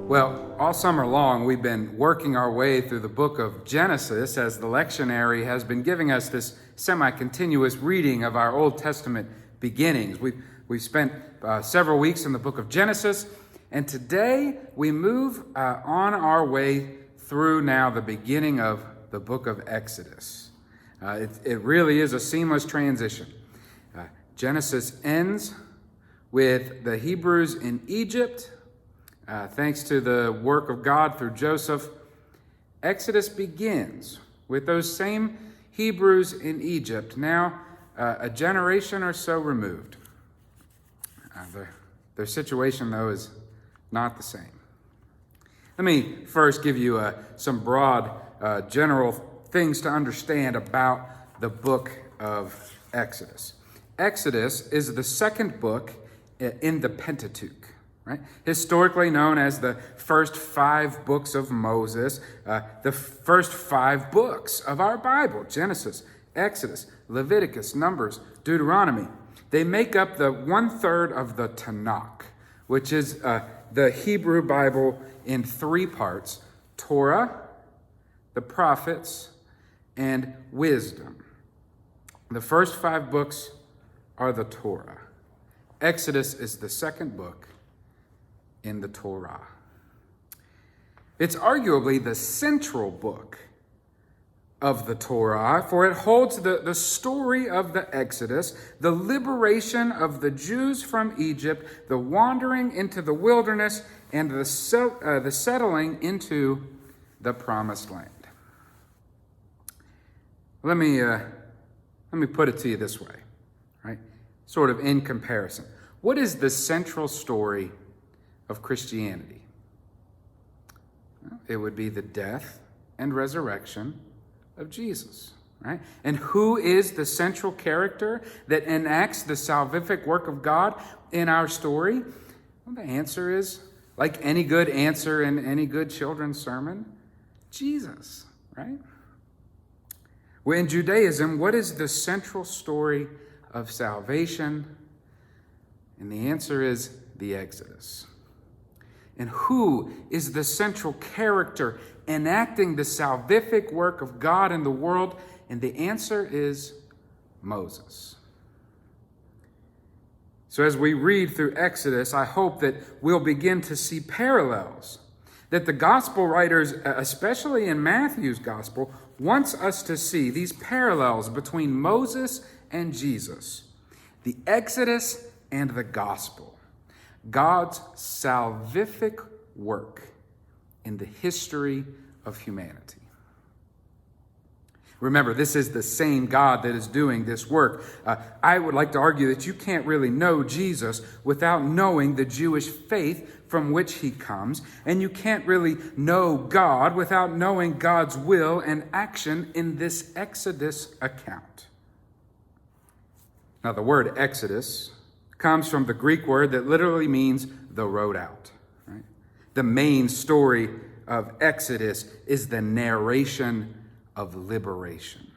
Well, all summer long, we've been working our way through the book of Genesis as the lectionary has been giving us this semi-continuous reading of our Old Testament beginnings. We've spent several weeks in the book of Genesis, and today we move on our way through now the beginning of the book of Exodus. It really is a seamless transition. Genesis ends with the Hebrews in Egypt. Thanks to the work of God through Joseph, Exodus begins with those same Hebrews in Egypt, now a generation or so removed. Their situation, though, is not the same. Let me first give you some broad, general things to understand about the book of Exodus. Exodus is the second book in the Pentateuch. Right? Historically known as the first 5 books of Moses, the first 5 books of our Bible, Genesis, Exodus, Leviticus, Numbers, Deuteronomy. They make up the 1/3 of the Tanakh, which is the Hebrew Bible in 3 parts: Torah, the prophets, and wisdom. The first 5 books are the Torah. Exodus is the second book in the Torah. It's arguably the central book of the Torah, for it holds the story of the Exodus, the liberation of the Jews from Egypt, the wandering into the wilderness, and the settling into the promised land. Let me put it to you this way, right? Sort of in comparison. What is the central story of Christianity? Well, it would be the death and resurrection of Jesus, right? And who is the central character that enacts the salvific work of God in our story? Well, the answer is, like any good answer in any good children's sermon, Jesus, right? Well, in Judaism, what is the central story of salvation? And the answer is the Exodus. And who is the central character enacting the salvific work of God in the world? And the answer is Moses. So as we read through Exodus, I hope that we'll begin to see parallels, that the gospel writers, especially in Matthew's gospel, wants us to see these parallels between Moses and Jesus, the Exodus and the gospel. God's salvific work in the history of humanity. Remember, this is the same God that is doing this work. I would like to argue that you can't really know Jesus without knowing the Jewish faith from which he comes, and you can't really know God without knowing God's will and action in this Exodus account. Now, the word Exodus comes from the Greek word that literally means the road out. Right? The main story of Exodus is the narration of liberation,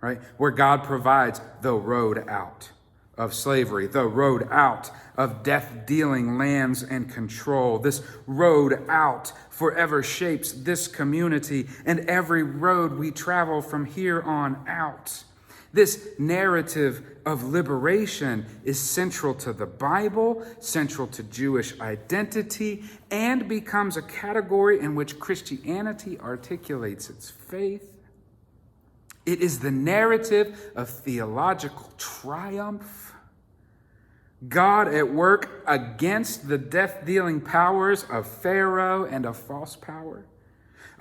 right? Where God provides the road out of slavery, the road out of death-dealing lands and control. This road out forever shapes this community and every road we travel from here on out. This narrative of liberation is central to the Bible, central to Jewish identity, and becomes a category in which Christianity articulates its faith. It is the narrative of theological triumph, God at work against the death-dealing powers of Pharaoh and of false power,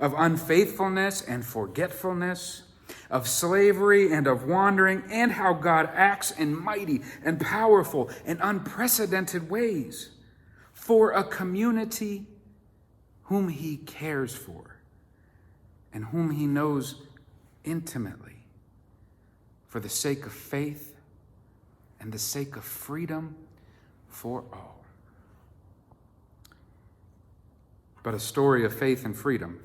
of unfaithfulness and forgetfulness, of slavery and of wandering, and how God acts in mighty and powerful and unprecedented ways for a community whom he cares for and whom he knows intimately, for the sake of faith and the sake of freedom for all. But a story of faith and freedom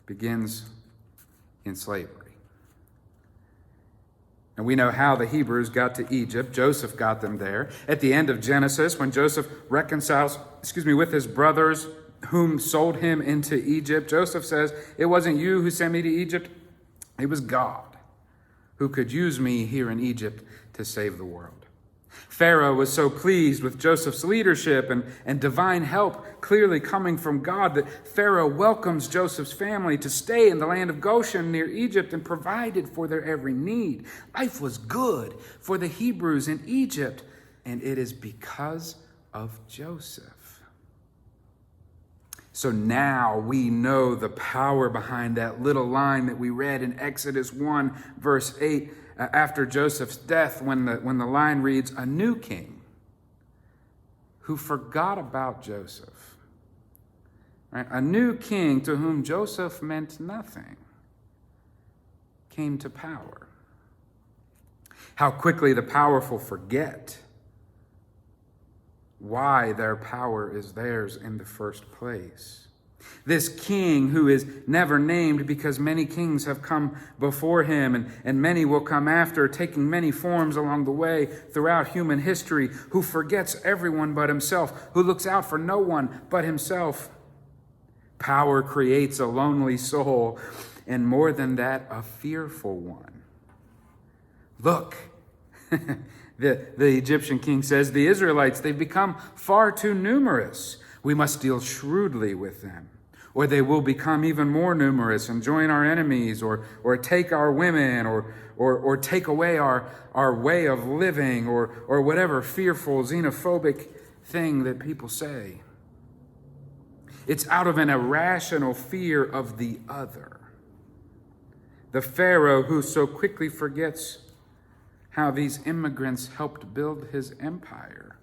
begins in slavery. And we know how the Hebrews got to Egypt. Joseph got them there. At the end of Genesis, when Joseph reconciles, with his brothers whom sold him into Egypt, Joseph says, "It wasn't you who sent me to Egypt. It was God who could use me here in Egypt to save the world." Pharaoh was so pleased with Joseph's leadership and divine help clearly coming from God that Pharaoh welcomes Joseph's family to stay in the land of Goshen near Egypt and provided for their every need. Life was good for the Hebrews in Egypt, and it is because of Joseph. So now we know the power behind that little line that we read in Exodus 1, verse 8, after Joseph's death, when the line reads, "A new king who forgot about Joseph." Right? A new king to whom Joseph meant nothing came to power. How quickly the powerful forget why their power is theirs in the first place. This king who is never named because many kings have come before him and many will come after, taking many forms along the way throughout human history, who forgets everyone but himself, who looks out for no one but himself. Power creates a lonely soul, and more than that, a fearful one. Look, the Egyptian king says, the Israelites, they've become far too numerous. We must deal shrewdly with them, or they will become even more numerous and join our enemies, or take our women, or take away our way of living, or whatever fearful, xenophobic thing that people say. It's out of an irrational fear of the other. The Pharaoh who so quickly forgets how these immigrants helped build his empire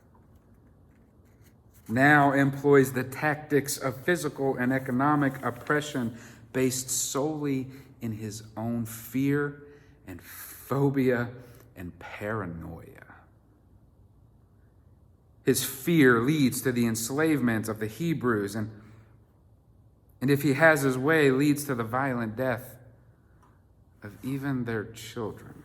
now employs the tactics of physical and economic oppression based solely in his own fear and phobia and paranoia. His fear leads to the enslavement of the Hebrews, and if he has his way, leads to the violent death of even their children.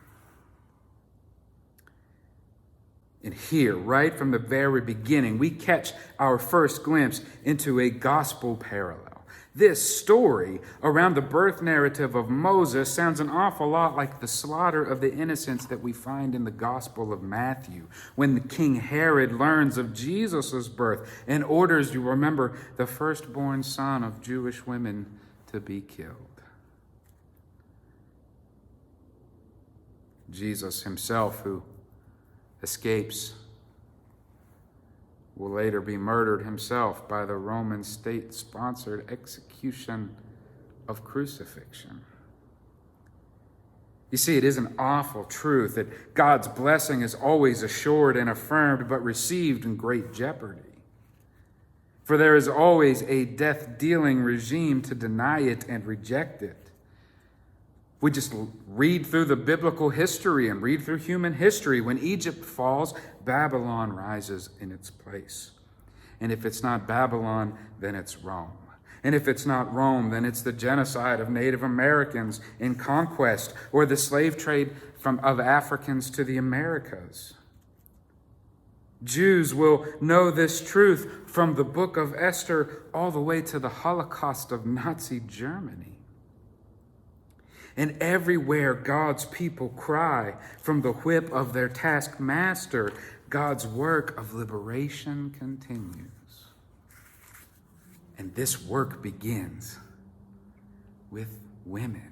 And here, right from the very beginning, we catch our first glimpse into a gospel parallel. This story around the birth narrative of Moses sounds an awful lot like the slaughter of the innocents that we find in the Gospel of Matthew, when the King Herod learns of Jesus' birth and orders, you remember, the firstborn son of Jewish women to be killed. Jesus himself, who escapes, will later be murdered himself by the Roman state-sponsored execution of crucifixion. You see, it is an awful truth that God's blessing is always assured and affirmed, but received in great jeopardy. For there is always a death-dealing regime to deny it and reject it. We just read through the biblical history and read through human history. When Egypt falls, Babylon rises in its place. And if it's not Babylon, then it's Rome. And if it's not Rome, then it's the genocide of Native Americans in conquest, or the slave trade of Africans to the Americas. Jews will know this truth from the book of Esther all the way to the Holocaust of Nazi Germany. And everywhere God's people cry from the whip of their taskmaster, God's work of liberation continues. And this work begins with women.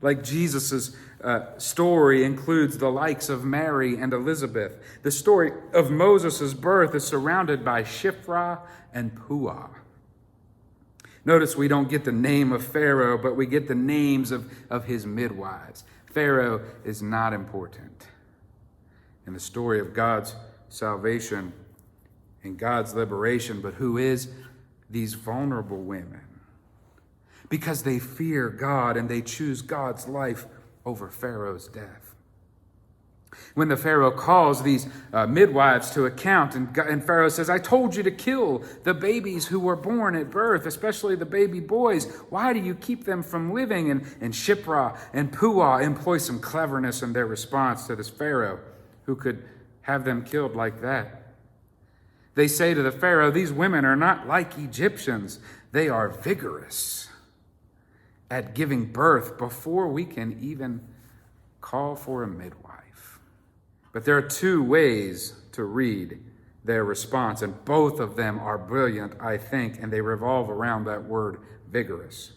Like Jesus' story includes the likes of Mary and Elizabeth, the story of Moses' birth is surrounded by Shiphrah and Puah. Notice we don't get the name of Pharaoh, but we get the names of his midwives. Pharaoh is not important in the story of God's salvation and God's liberation, but who is these vulnerable women? Because they fear God and they choose God's life over Pharaoh's death. When the Pharaoh calls these midwives to account, and Pharaoh says, I told you to kill the babies who were born at birth, especially the baby boys. Why do you keep them from living? And Shiphrah and Puah employ some cleverness in their response to this Pharaoh who could have them killed like that. They say to the Pharaoh, these women are not like Egyptians. They are vigorous at giving birth before we can even call for a midwife. But there are two ways to read their response, and both of them are brilliant, I think, and they revolve around that word vigorous.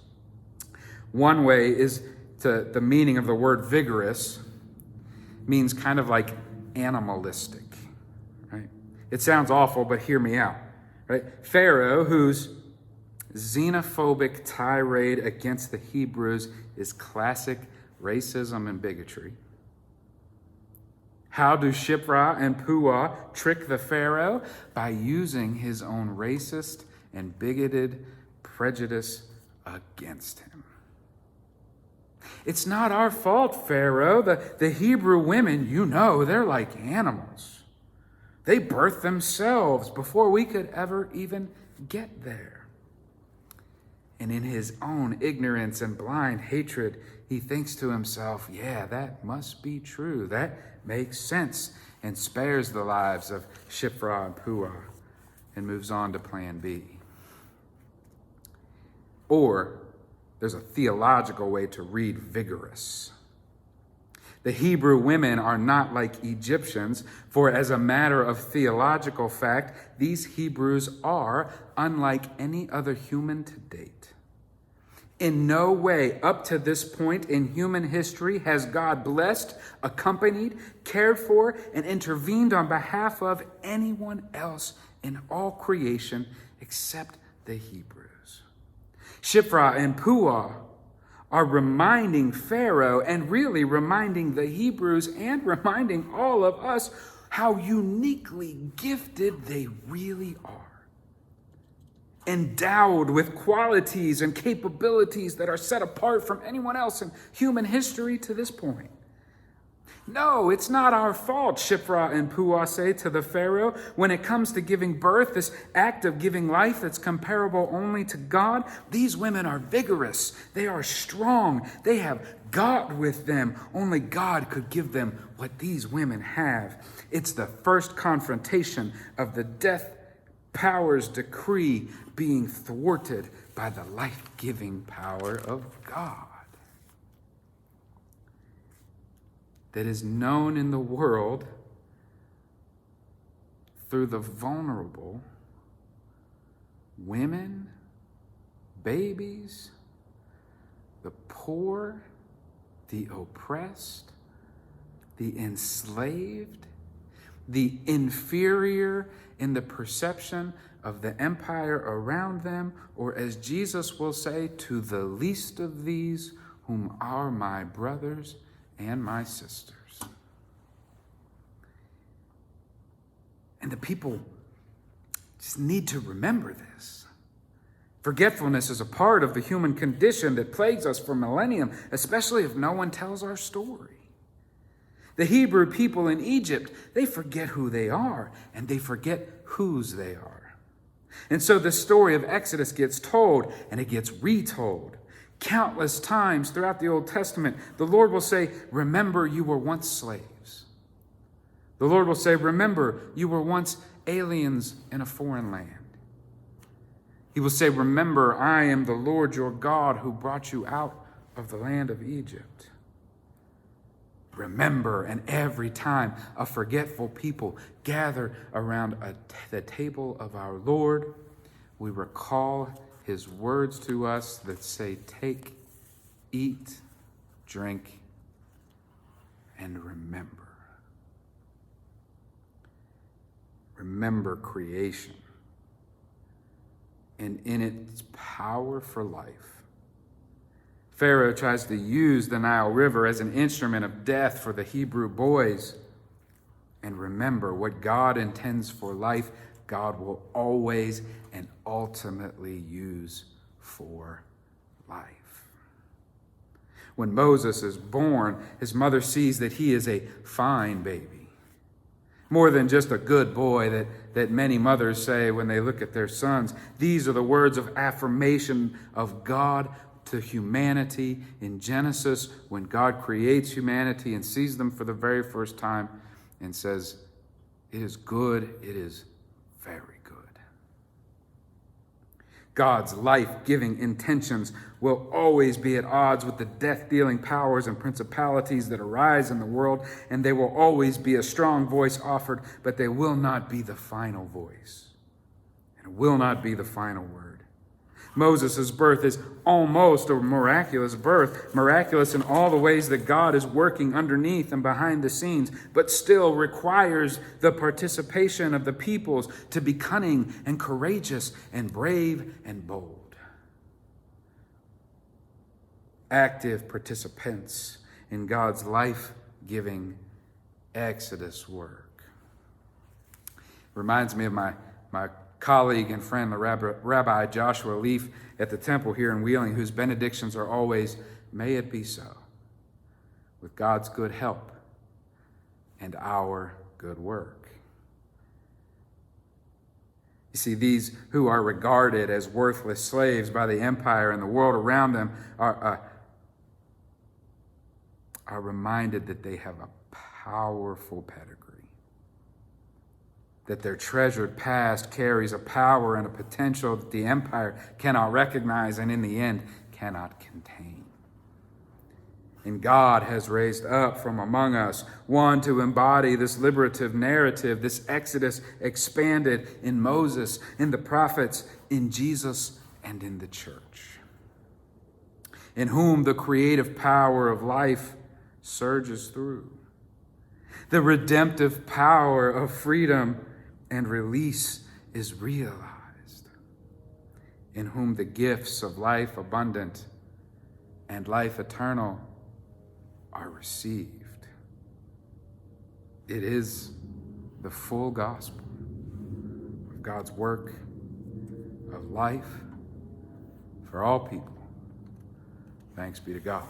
One way is the meaning of the word vigorous means kind of like animalistic, right? It sounds awful, but hear me out, right? Pharaoh, whose xenophobic tirade against the Hebrews is classic racism and bigotry. How do Shiphrah and Puah trick the Pharaoh? By using his own racist and bigoted prejudice against him. It's not our fault, Pharaoh. The Hebrew women, they're like animals. They birthed themselves before we could ever even get there. And in his own ignorance and blind hatred, he thinks to himself, yeah, that must be true. That makes sense, and spares the lives of Shiphrah and Puah and moves on to plan B. Or there's a theological way to read vigorous. The Hebrew women are not like Egyptians, for as a matter of theological fact, these Hebrews are unlike any other human to date. In no way up to this point in human history has God blessed, accompanied, cared for, and intervened on behalf of anyone else in all creation except the Hebrews. Shiphrah and Puah are reminding Pharaoh and really reminding the Hebrews and reminding all of us how uniquely gifted they really are. Endowed with qualities and capabilities that are set apart from anyone else in human history to this point. No, it's not our fault, Shiphrah and Puah say to the Pharaoh. When it comes to giving birth, this act of giving life that's comparable only to God, these women are vigorous. They are strong. They have God with them. Only God could give them what these women have. It's the first confrontation of the death power's decree being thwarted by the life-giving power of God. That is known in the world through the vulnerable, women, babies, the poor, the oppressed, the enslaved, the inferior in the perception of the empire around them, or as Jesus will say, to the least of these whom are my brothers and my sisters. And the people just need to remember this. Forgetfulness is a part of the human condition that plagues us for millennium, especially if no one tells our story. The Hebrew people in Egypt, they forget who they are, and they forget whose they are. And so the story of Exodus gets told, and it gets retold. Countless times throughout the Old Testament, the Lord will say, remember you were once slaves. The Lord will say, remember you were once aliens in a foreign land. He will say, remember I am the Lord your God who brought you out of the land of Egypt. Remember, and every time a forgetful people gather around the table of our Lord, we recall his words to us that say, take, eat, drink, and remember. Remember creation and in its power for life. Pharaoh tries to use the Nile River as an instrument of death for the Hebrew boys. And remember, what God intends for life, God will always and ultimately use for life. When Moses is born, his mother sees that he is a fine baby. More than just a good boy that many mothers say when they look at their sons. These are the words of affirmation of God to humanity in Genesis, when God creates humanity and sees them for the very first time and says, it is good, it is very good. God's life-giving intentions will always be at odds with the death-dealing powers and principalities that arise in the world, and they will always be a strong voice offered, but they will not be the final voice, and will not be the final word. Moses' birth is almost a miraculous birth, miraculous in all the ways that God is working underneath and behind the scenes, but still requires the participation of the peoples to be cunning and courageous and brave and bold. Active participants in God's life-giving Exodus work. Reminds me of my colleague and friend, the Rabbi Joshua Leaf at the temple here in Wheeling, whose benedictions are always, may it be so, with God's good help and our good work. You see, these who are regarded as worthless slaves by the empire and the world around them are reminded that they have a powerful pedigree, that their treasured past carries a power and a potential that the empire cannot recognize and in the end cannot contain. And God has raised up from among us one to embody this liberative narrative, this Exodus expanded in Moses, in the prophets, in Jesus, and in the church, in whom the creative power of life surges through. The redemptive power of freedom and release is realized, in whom the gifts of life abundant and life eternal are received. It is the full gospel of God's work of life for all people. Thanks be to God.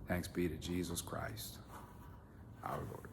Thanks be to Jesus Christ, our Lord.